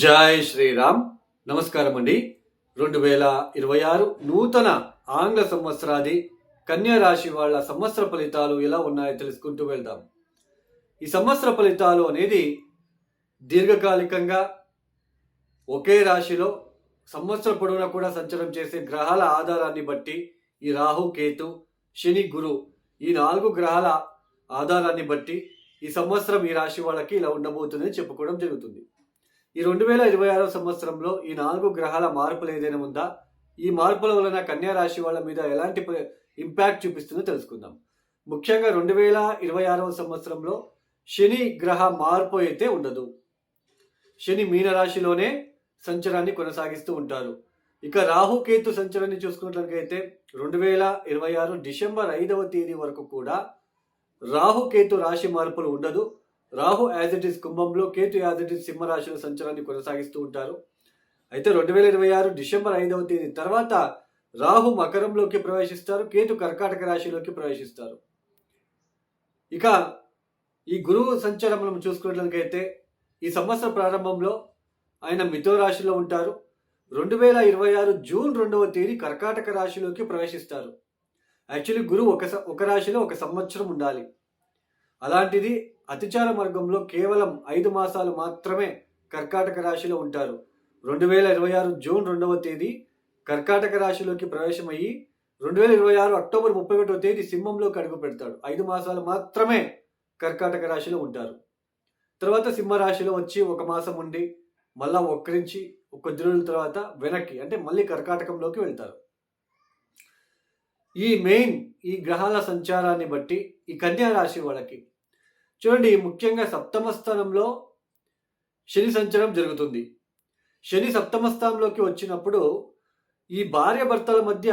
జై శ్రీరామ్. నమస్కారం అండి. 2026 నూతన ఆంగ్ల సంవత్సరాది కన్యా రాశి వాళ్ళ సంవత్సర ఫలితాలు ఎలా ఉన్నాయో తెలుసుకుంటూ వెళ్దాం. ఈ సంవత్సర ఫలితాలు అనేది దీర్ఘకాలికంగా ఒకే రాశిలో సంవత్సర పొడవునా కూడా సంచారం చేసే గ్రహాల ఆధారాన్ని బట్టి ఈ రాహు, కేతు, శని, గురు ఈ 4 గ్రహాల ఆధారాన్ని బట్టి ఈ సంవత్సరం ఈ రాశి వాళ్ళకి ఇలా ఉండబోతుందని చెప్పుకోవడం జరుగుతుంది. ఈ 2026 సంవత్సరంలో ఈ 4 గ్రహాల మార్పులు ఏదైనా ఉందా, ఈ మార్పుల వలన కన్యా రాశి వాళ్ళ మీద ఎలాంటి ఇంపాక్ట్ చూపిస్తుందో తెలుసుకుందాం. ముఖ్యంగా 2026 సంవత్సరంలో శని గ్రహ మార్పు అయితే ఉండదు. శని మీనరాశిలోనే సంచారాన్ని కొనసాగిస్తూ ఉంటారు. ఇక రాహు, కేతు సంచారాన్ని చూసుకున్నట్లయితే 2026 డిసెంబర్ 5వ తేదీ వరకు కూడా రాహు, కేతు రాశి మార్పులు ఉండదు. రాహు యాజ్ ఇట్ ఈస్ కుంభంలో, కేతు యాజ్ ఇట్ ఈస్ సింహరాశిలో సంచారాన్ని కొనసాగిస్తూ ఉంటారు. అయితే 2026 డిసెంబర్ 5వ తేదీ తర్వాత రాహు మకరంలోకి ప్రవేశిస్తారు, కేతు కర్కాటక రాశిలోకి ప్రవేశిస్తారు. ఇక ఈ గురువు సంచారం మనం చూసుకున్నట్లయితే ఈ సంవత్సరం ప్రారంభంలో ఆయన మిథున రాశిలో ఉంటారు. 2026 జూన్ 2వ తేదీ కర్కాటక రాశిలోకి ప్రవేశిస్తారు. యాక్చువల్లీ గురువు ఒక రాశిలో ఒక సంవత్సరం ఉండాలి. అలాంటిది అతిచార మార్గంలో కేవలం 5 మాసాలు మాత్రమే కర్కాటక రాశిలో ఉంటారు. 2026 జూన్ 2వ తేదీ కర్కాటక రాశిలోకి ప్రవేశమయ్యి 2026 అక్టోబర్ 31వ తేదీ సింహంలోకి అడుగు పెడతాడు. 5 మాసాలు మాత్రమే కర్కాటక రాశిలో ఉంటారు. తర్వాత సింహరాశిలో వచ్చి 1 మాసం ఉండి మళ్ళా వక్రించి కొద్ది రోజుల తర్వాత వెనక్కి అంటే మళ్ళీ కర్కాటకంలోకి వెళ్తారు. ఈ గ్రహాల సంచారాన్ని బట్టి ఈ కన్యా రాశి వాళ్ళకి చూడండి, ముఖ్యంగా సప్తమ స్థానంలో శని సంచారం జరుగుతుంది. శని సప్తమ స్థానంలోకి వచ్చినప్పుడు ఈ భార్య భర్తల మధ్య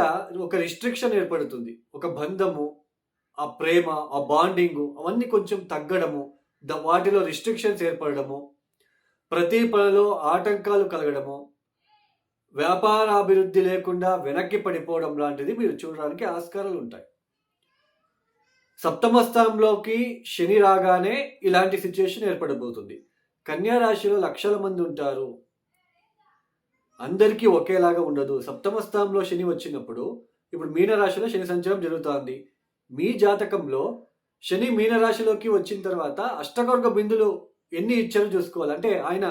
ఒక రిస్ట్రిక్షన్ ఏర్పడుతుంది. ఒక బంధము, ఆ ప్రేమ, ఆ బాండింగు అవన్నీ కొంచెం తగ్గడము, వాటిలో రిస్ట్రిక్షన్స్ ఏర్పడము, ప్రతి పనిలో ఆటంకాలు కలగడము, వ్యాపారాభివృద్ధి లేకుండా వెనక్కి పడిపోవడం లాంటిది మీరు చూడడానికి ఆస్కారాలు ఉంటాయి. సప్తమ స్థానంలోకి శని రాగానే ఇలాంటి సిచ్యుయేషన్ ఏర్పడబోతుంది. కన్యా రాశిలో లక్షల మంది ఉంటారు, అందరికీ ఒకేలాగా ఉండదు. సప్తమ స్థానంలో శని వచ్చినప్పుడు ఇప్పుడు మీనరాశిలో శని సంచారం జరుగుతుంది. మీ జాతకంలో శని మీనరాశిలోకి వచ్చిన తర్వాత అష్టకొర్గ బిందులు ఎన్ని ఇచ్చారో చూసుకోవాలి. అంటే ఆయన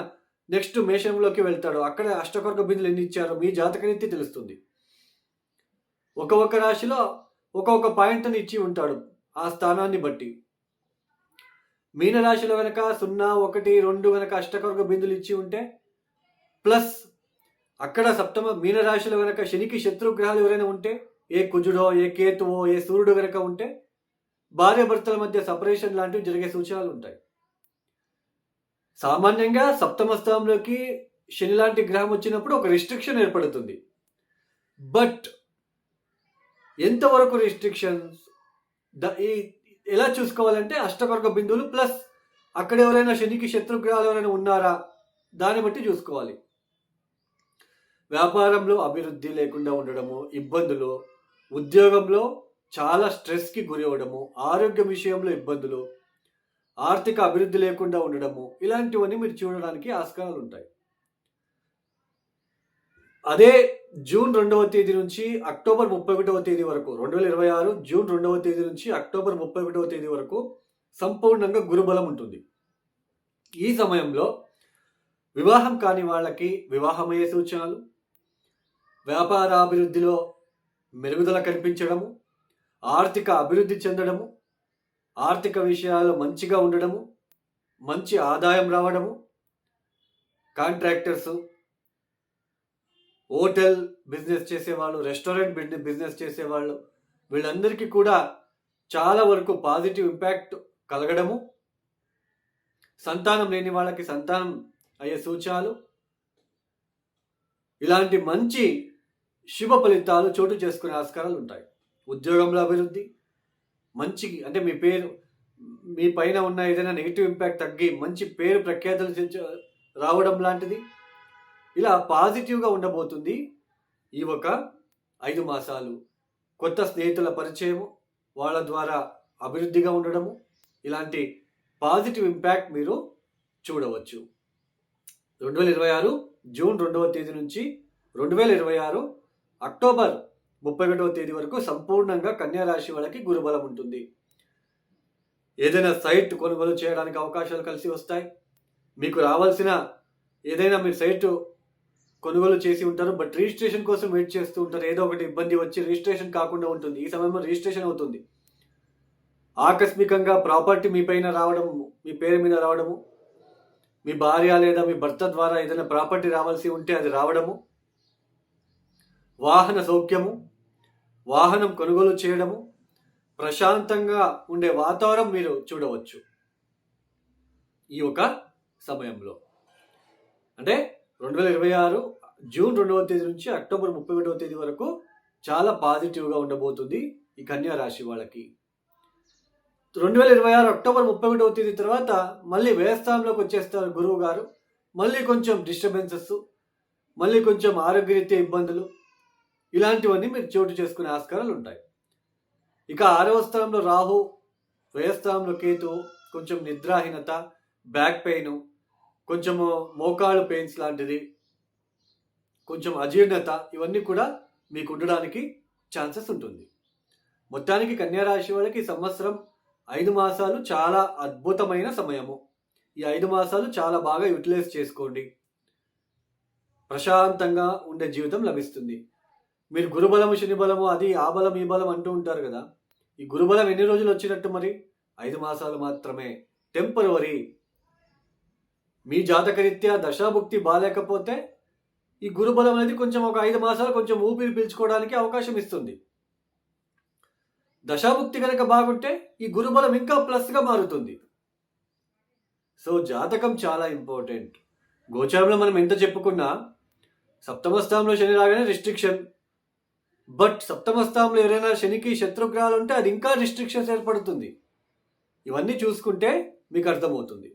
నెక్స్ట్ మేషంలోకి వెళ్తాడు, అక్కడ అష్టకొర్గ బిందులు ఎన్ని ఇచ్చారో మీ జాతకరీత్యా తెలుస్తుంది. ఒక్కొక్క రాశిలో ఒక్కొక్క పాయింట్ని ఇచ్చి ఉంటాడు ఆ స్థానాన్ని బట్టి. మీనరాశిలో కనుక 0, 1, 2 కనుక అష్టకొర్గ బిందులు ఇచ్చి ఉంటే ప్లస్ అక్కడ మీనరాశిలో కనుక శనికి శత్రుగ్రహాలు ఎవరైనా ఉంటే, ఏ కుజుడో, ఏ కేతువో, ఏ సూర్యుడు కనుక ఉంటే భార్య భర్తల మధ్య సపరేషన్ లాంటివి జరిగే సూచనలు ఉంటాయి. సామాన్యంగా సప్తమ స్థానంలోకి శని లాంటి గ్రహం వచ్చినప్పుడు ఒక రిస్ట్రిక్షన్ ఏర్పడుతుంది. బట్ ఎంతవరకు రిస్ట్రిక్షన్స్ ఎలా చూసుకోవాలంటే అష్టకొర్గ బిందువులు ప్లస్ అక్కడ ఎవరైనా శనికి శత్రుగ్రహాలు ఎవరైనా ఉన్నారా దాన్ని బట్టి చూసుకోవాలి. వ్యాపారంలో అభివృద్ధి లేకుండా ఉండడము, ఇబ్బందులు, ఉద్యోగంలో చాలా స్ట్రెస్కి గురి అవ్వడము, ఆరోగ్య విషయంలో ఇబ్బందులు, ఆర్థిక అభివృద్ధి లేకుండా ఉండడము, ఇలాంటివన్నీ మీరు చూడడానికి ఆస్కారాలు ఉంటాయి. అదే జూన్ 2వ తేదీ నుంచి అక్టోబర్ 31వ తేదీ వరకు 2026 జూన్ 2వ తేదీ నుంచి అక్టోబర్ 31వ తేదీ వరకు సంపూర్ణంగా గురుబలం ఉంటుంది. ఈ సమయంలో వివాహం కాని వాళ్ళకి వివాహమయ్యే సూచనలు, వ్యాపారాభివృద్ధిలో మెరుగుదల కనిపించడము, ఆర్థిక అభివృద్ధి చెందడము, ఆర్థిక విషయాలు మంచిగా ఉండడము, మంచి ఆదాయం రావడము, కాంట్రాక్టర్సు, హోటల్ బిజినెస్ చేసేవాళ్ళు, రెస్టారెంట్ బిజినెస్ చేసేవాళ్ళు, వీళ్ళందరికీ కూడా చాలా వరకు పాజిటివ్ ఇంపాక్ట్ కలగడము, సంతానం లేని వాళ్ళకి సంతానం అయ్యే సూచనలు, ఇలాంటి మంచి శుభ ఫలితాలు చోటు చేసుకునే ఆస్కారాలు ఉంటాయి. ఉద్యోగంలో అభివృద్ధి, మంచి అంటే మీ పైన ఉన్న ఏదైనా నెగిటివ్ ఇంపాక్ట్ తగ్గి మంచి పేరు ప్రఖ్యాతులు రావడం లాంటిది, ఇలా పాజిటివ్గా ఉండబోతుంది. ఈ ఒక 5 మాసాలు కొత్త స్నేహితుల పరిచయము, వాళ్ళ ద్వారా అభివృద్ధిగా ఉండడము, ఇలాంటి పాజిటివ్ ఇంపాక్ట్ మీరు చూడవచ్చు. 2026 జూన్ 2వ తేదీ నుంచి 2026 అక్టోబర్ 31వ తేదీ వరకు సంపూర్ణంగా కన్యా రాశి వాళ్ళకి గురుబలం ఉంటుంది. ఏదైనా సైట్ కొనుగోలు చేయడానికి అవకాశాలు కలిసి వస్తాయి. మీకు రావాల్సిన ఏదైనా మీరు సైట్ కొనుగోలు చేసి ఉంటారు, బట్ రిజిస్ట్రేషన్ కోసం వెయిట్ చేస్తూ ఉంటారు. ఏదో ఒకటి ఇబ్బంది వచ్చి రిజిస్ట్రేషన్ కాకుండా ఉంటుంది. ఈ సమయంలో రిజిస్ట్రేషన్ అవుతుంది. ఆకస్మికంగా ప్రాపర్టీ మీ పైన రావడము, మీ పేరు మీద రావడము, మీ భార్య లేదా మీ భర్త ద్వారా ఏదైనా ప్రాపర్టీ రావాల్సి ఉంటే అది రావడము, వాహన సౌఖ్యము, వాహనం కొనుగోలు చేయడము, ప్రశాంతంగా ఉండే వాతావరణం మీరు చూడవచ్చు ఈ ఒక సమయంలో. అంటే 2026 జూన్ 2వ తేదీ నుంచి అక్టోబర్ 31వ తేదీ వరకు చాలా పాజిటివ్గా ఉండబోతుంది ఈ కన్యా రాశి వాళ్ళకి. 2026 అక్టోబర్ 31వ తేదీ తర్వాత మళ్ళీ వ్యయస్థానంలోకి వచ్చేస్తారు గురువు గారు. మళ్ళీ కొంచెం డిస్టర్బెన్సెస్, మళ్ళీ కొంచెం ఆరోగ్యరీత్యా ఇబ్బందులు, ఇలాంటివన్నీ మీరు చోటు చేసుకునే ఆస్కారాలు ఉంటాయి. ఇక 6వ స్థానంలో రాహు, వ్యయస్థానంలో కేతు, కొంచెం నిద్రాహీనత, బ్యాక్ పెయిన్, కొంచెము మోకాలు పెయిన్స్ లాంటిది, కొంచెం అజీర్ణత, ఇవన్నీ కూడా మీకు ఉండడానికి ఛాన్సెస్ ఉంటుంది. మొత్తానికి కన్యా రాశి వాళ్ళకి ఈ సంవత్సరం 5 మాసాలు చాలా అద్భుతమైన సమయము. ఈ 5 మాసాలు చాలా బాగా యూటిలైజ్ చేసుకోండి. ప్రశాంతంగా ఉండే జీవితం లభిస్తుంది. మీరు గురుబలము, శని బలము, అది ఆ బలం ఈ బలం అంటూ ఉంటారు కదా. ఈ గురుబలం ఎన్ని రోజులు వచ్చినట్టు మరి? 5 మాసాలు మాత్రమే, టెంపరవరీ. మీ జాతకరీత్యా దశాభుక్తి బాలేకపోతే ఈ గురుబలం అనేది కొంచెం ఒక 5 మాసాలు కొంచెం ఊపిరి పీల్చుకోవడానికి అవకాశం ఇస్తుంది. దశాభుక్తి కనుక బాగుంటే ఈ గురుబలం ఇంకా ప్లస్గా మారుతుంది. సో జాతకం చాలా ఇంపార్టెంట్. గోచారంలో మనం ఎంత చెప్పుకున్నా సప్తమ స్థానంలో శని రాగానే రిస్ట్రిక్షన్, బట్ సప్తమ స్థానంలో ఎవరైనా శనికి శత్రుగ్రహాలు ఉంటే అది ఇంకా రిస్ట్రిక్షన్స్ ఏర్పడుతుంది. ఇవన్నీ చూసుకుంటే మీకు అర్థమవుతుంది.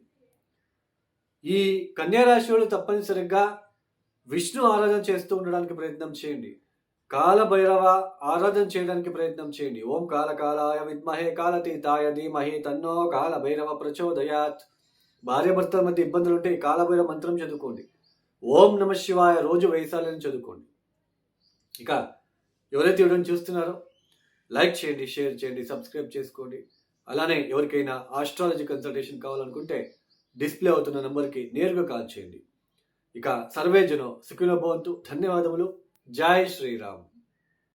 ఈ కన్యా రాశి వాళ్ళు తప్పనిసరిగా విష్ణు ఆరాధన చేస్తూ ఉండడానికి ప్రయత్నం చేయండి. కాలభైరవ ఆరాధన చేయడానికి ప్రయత్నం చేయండి. ఓం కాలకాలాయ విద్మహే కాలతీతాయ ధీమహి తన్నో కాలభైరవ ప్రచోదయాత్. భార్యాభర్తల మధ్య ఇబ్బందులు ఉంటే కాలభైరవ మంత్రం చదువుకోండి. ఓం నమ శివాయ రోజు వేసాలని చదువుకోండి. ఇక ఎవరైతే వీడియోని చూస్తున్నారో లైక్ చేయండి, షేర్ చేయండి, సబ్స్క్రైబ్ చేసుకోండి. అలానే ఎవరికైనా ఆస్ట్రాలజీ కన్సల్టేషన్ కావాలనుకుంటే డిస్ప్లే అవుతున్న నెంబర్కి నేరుగా కాల్ చేయండి. ఇక సర్వే జనో సుఖినో భవంతు. ధన్యవాదములు. జై శ్రీరామ్.